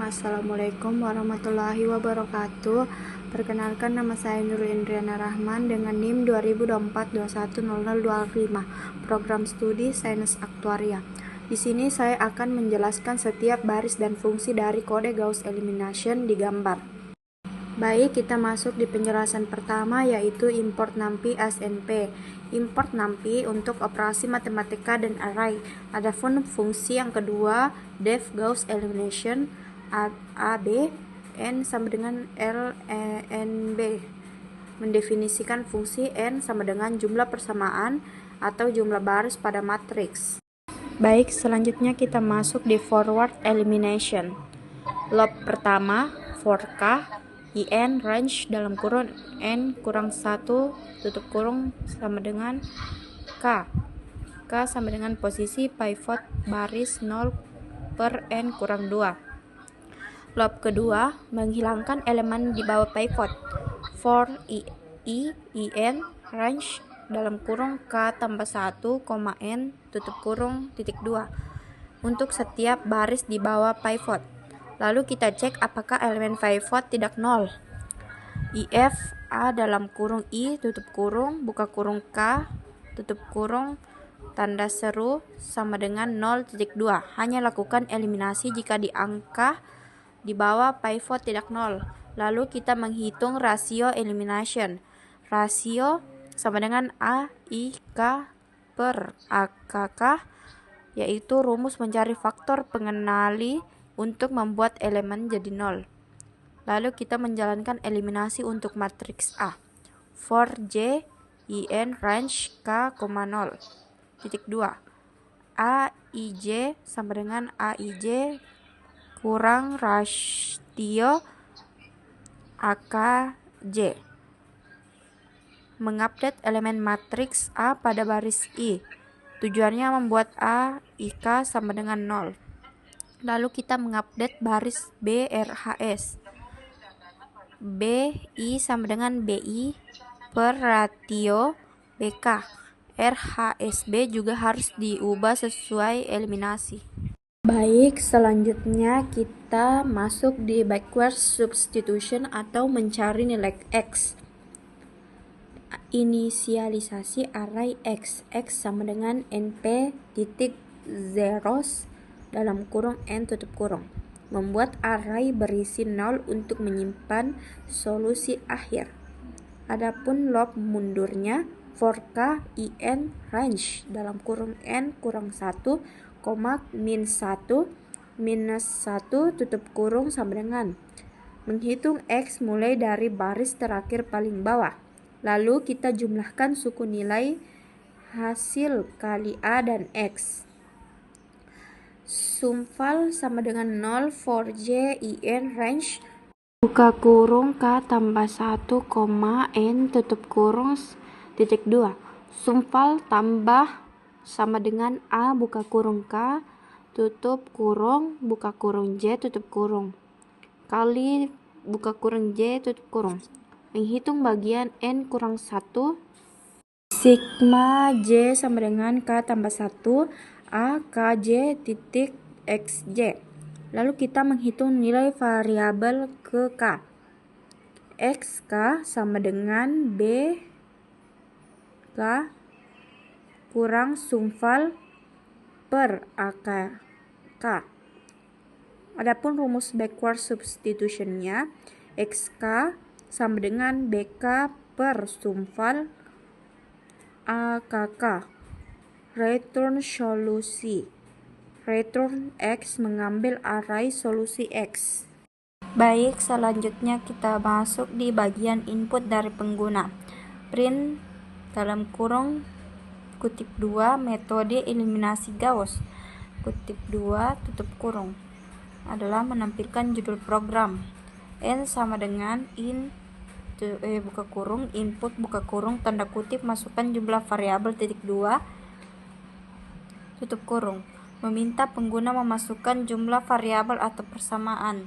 Assalamualaikum warahmatullahi wabarakatuh. Perkenalkan, nama saya Nurul Indriana Rahman dengan NIM 2024210025, program studi Sains Aktuaria. Di sini saya akan menjelaskan setiap baris dan fungsi dari kode Gauss Elimination di gambar. Baik, kita masuk di penjelasan pertama, yaitu import NumPy as NP. Import NumPy untuk operasi matematika dan array. Adapun fungsi yang kedua, def Gauss Elimination AB n sama dengan LNB, mendefinisikan fungsi n sama dengan jumlah persamaan atau jumlah baris pada matriks. Baik, selanjutnya kita masuk di forward elimination. Loop pertama, for k in range dalam kurung n kurang 1 tutup kurung sama dengan k sama dengan posisi pivot baris 0 per n kurang 2. Loop kedua, menghilangkan elemen di bawah pivot. For in range dalam kurung k tambah 1, n tutup kurung titik 2 untuk setiap baris di bawah pivot. Lalu kita cek apakah elemen pivot tidak nol. If a dalam kurung i tutup kurung buka kurung k tutup kurung tanda seru sama dengan 0.2. Hanya lakukan eliminasi jika di angka di bawah pivot tidak nol. Lalu kita menghitung rasio elimination. Rasio sama dengan a i k per a k k, yaitu rumus mencari faktor pengenali untuk membuat elemen jadi nol. Lalu kita menjalankan eliminasi untuk matriks A. For j in range k, 0 titik 2, aij sama dengan aij kurang rasio akj. Mengupdate elemen matriks A pada baris I. Tujuannya membuat a i k sama dengan 0. Lalu kita mengupdate baris BRHS. BI sama dengan BI per ratio BK. RHSB juga harus diubah sesuai eliminasi. Baik, selanjutnya kita masuk di backward substitution atau mencari nilai X. Inisialisasi array X. X sama dengan NP titik zeros dalam kurung n tutup kurung. Membuat array berisi 0 untuk menyimpan solusi akhir. Adapun loop mundurnya, for k in range dalam kurung n kurang 1, min 1 minus 1 tutup kurung sama dengan menghitung x mulai dari baris terakhir paling bawah. Lalu kita jumlahkan suku nilai hasil kali a dan x. Sumval sama dengan 0 for j in range buka kurung k tambah 1, n tutup kurung titik 2. Sumval tambah sama dengan a buka kurung k tutup kurung buka kurung j tutup kurung kali buka kurung j tutup kurung. Menghitung bagian n kurang 1, sigma j sama dengan k tambah 1 a kj titik xj. Lalu kita menghitung nilai variabel ke k. Xk sama dengan b k kurang sumval per ak k. Adapun rumus backward substitutionnya, xk sama dengan bk per sumval akk. Return solusi. Return X mengambil array solusi X. Baik, selanjutnya kita masuk di bagian input dari pengguna. Print dalam kurung kutip 2 metode eliminasi Gauss kutip 2 tutup kurung adalah menampilkan judul program. N sama dengan buka kurung input buka kurung tanda kutip masukkan jumlah variabel titik 2 tutup kurung. Meminta pengguna memasukkan jumlah variabel atau persamaan.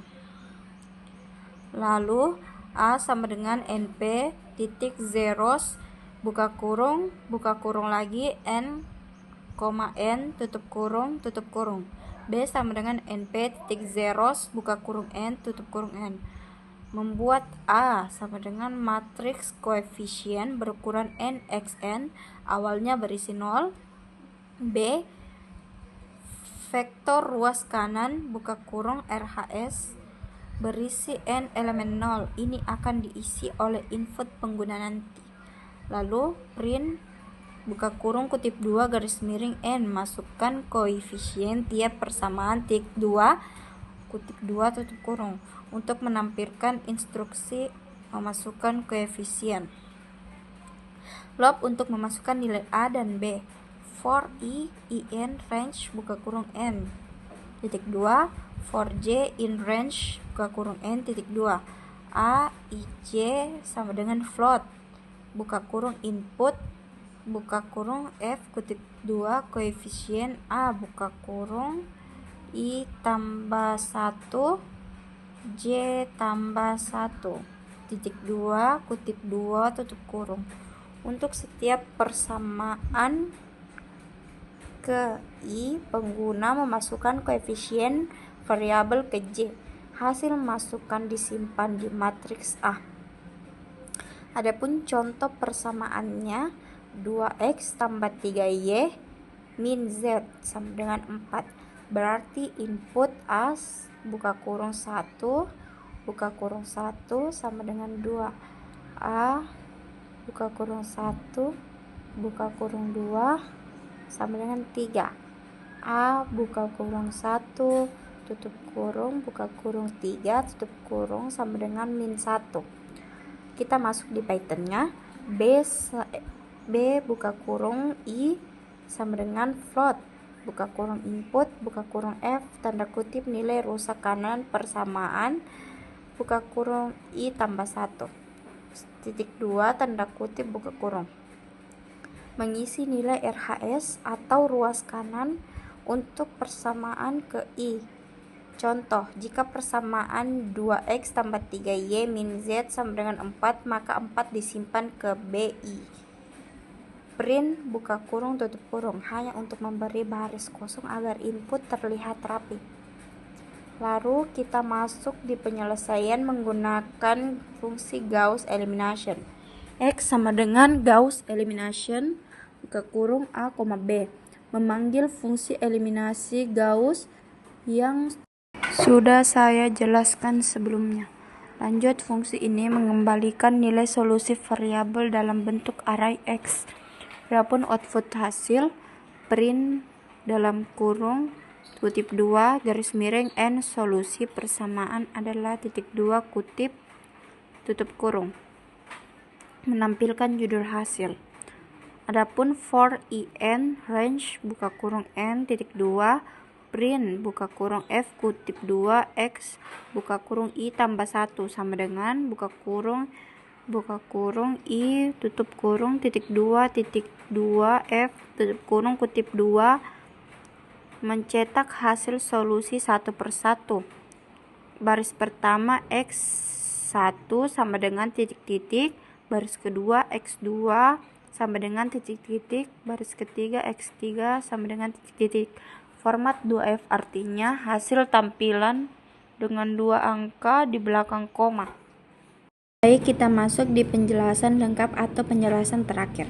Lalu a sama dengan np titik zeros buka kurung lagi n, n tutup kurung B sama dengan NP titik zeros buka kurung N tutup kurung N. Membuat A sama dengan matriks koefisien berukuran NXN, awalnya berisi 0. B, vektor ruas kanan buka kurung RHS berisi N elemen 0. Ini akan diisi oleh input pengguna nanti. Lalu print buka kurung kutip 2 garis miring N, masukkan koefisien tiap persamaan titik 2 kutip 2 tutup kurung. Untuk menampilkan instruksi memasukkan koefisien. Loop untuk memasukkan nilai A dan B. For I in range buka kurung N titik 2, for J in range buka kurung N titik 2. A I J sama dengan float buka kurung input buka kurung F kutip 2 koefisien A buka kurung I tambah 1 J tambah 1 titik 2 kutip 2 tutup kurung. Untuk setiap persamaan ke I, pengguna memasukkan koefisien variabel ke J. Hasil masukan disimpan di matriks A. Adapun contoh persamaannya 2x tambah 3y min z sama dengan 4. Berarti input A buka kurung 1 buka kurung 1 sama dengan 2. A buka kurung 1 buka kurung 2 sama dengan 3. A buka kurung 1 tutup kurung buka kurung 3 tutup kurung sama dengan min 1. Kita masuk di Pythonnya. B buka kurung I sama dengan float buka kurung input buka kurung F tanda kutip nilai rusak kanan persamaan buka kurung I tambah 1 titik 2 tanda kutip buka kurung. Mengisi nilai RHS atau ruas kanan untuk persamaan ke I. Contoh, jika persamaan 2x tambah 3y min z sama dengan 4, maka 4 disimpan ke BI. Print buka kurung tutup kurung hanya untuk memberi baris kosong agar input terlihat rapi. Lalu kita masuk di penyelesaian menggunakan fungsi Gauss elimination. X sama dengan Gauss elimination buka kurung A, B, memanggil fungsi eliminasi Gauss yang sudah saya jelaskan sebelumnya. Lanjut, fungsi ini mengembalikan nilai solusi variabel dalam bentuk array X. Adapun output hasil print dalam kurung kutip 2 garis miring N solusi persamaan adalah titik 2 kutip tutup kurung, menampilkan judul hasil. Adapun for in range buka kurung N titik 2 print buka kurung F kutip 2 X buka kurung I tambah 1 sama dengan buka kurung I tutup kurung titik 2 F tutup kurung kutip 2 mencetak hasil solusi satu persatu. Baris pertama X1 sama dengan titik-titik, baris kedua X2 sama dengan titik-titik, baris ketiga X3 sama dengan titik-titik. Format 2F artinya hasil tampilan dengan 2 angka di belakang koma. Baik, kita masuk di penjelasan lengkap atau penjelasan terakhir.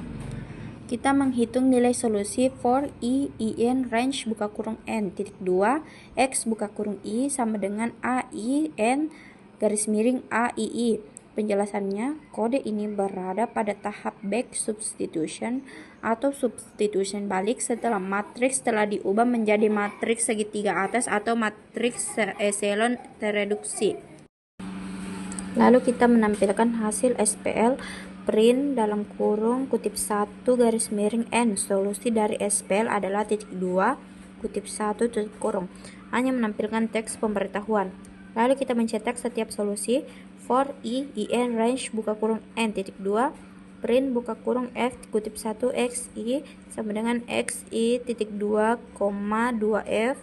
Kita menghitung nilai solusi for I in range buka kurung N titik 2 X buka kurung I sama dengan A I N garis miring A I I. Penjelasannya, kode ini berada pada tahap back substitution atau substitution balik setelah matriks telah diubah menjadi matriks segitiga atas atau matriks echelon tereduksi. Lalu kita menampilkan hasil SPL print dalam kurung kutip 1 garis miring N. Solusi dari SPL adalah titik 2 kutip 1 tutup kurung. Hanya menampilkan teks pemberitahuan. Lalu kita mencetak setiap solusi. For I in range buka kurung N titik 2 print buka kurung F kutip 1 X I sama dengan X I titik 2, 2F,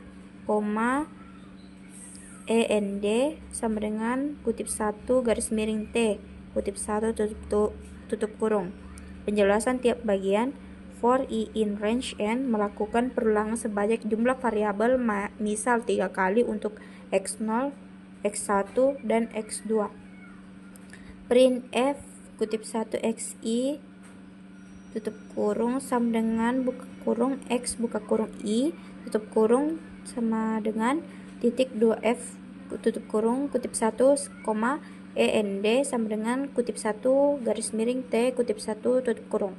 END sama dengan kutip 1 garis miring T kutip 1 tutup kurung. Penjelasan tiap bagian. for I in range n melakukan perulangan sebanyak jumlah variabel misal 3 kali untuk x0, x1, dan x2. Print f kutip 1 xi tutup kurung sama dengan buka kurung x buka kurung i tutup kurung sama dengan titik 2f tutup kurung kutip 1, end sama dengan kutip 1 garis miring t kutip 1 tutup kurung.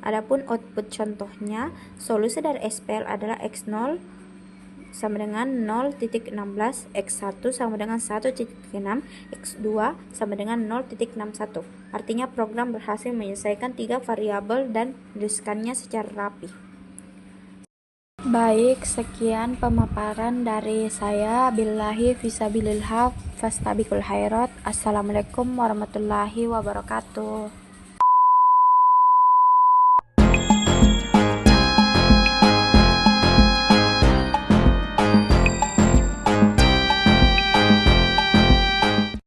Adapun output contohnya, solusi dari SPL adalah x0 sama dengan 0.16, x1 sama dengan 1.6, x2 sama dengan 0.61. Artinya program berhasil menyelesaikan 3 variabel dan menuliskannya secara rapi. Baik, sekian pemaparan dari saya. Billahi fisabilillah fastabiqul khairat. Assalamualaikum warahmatullahi wabarakatuh.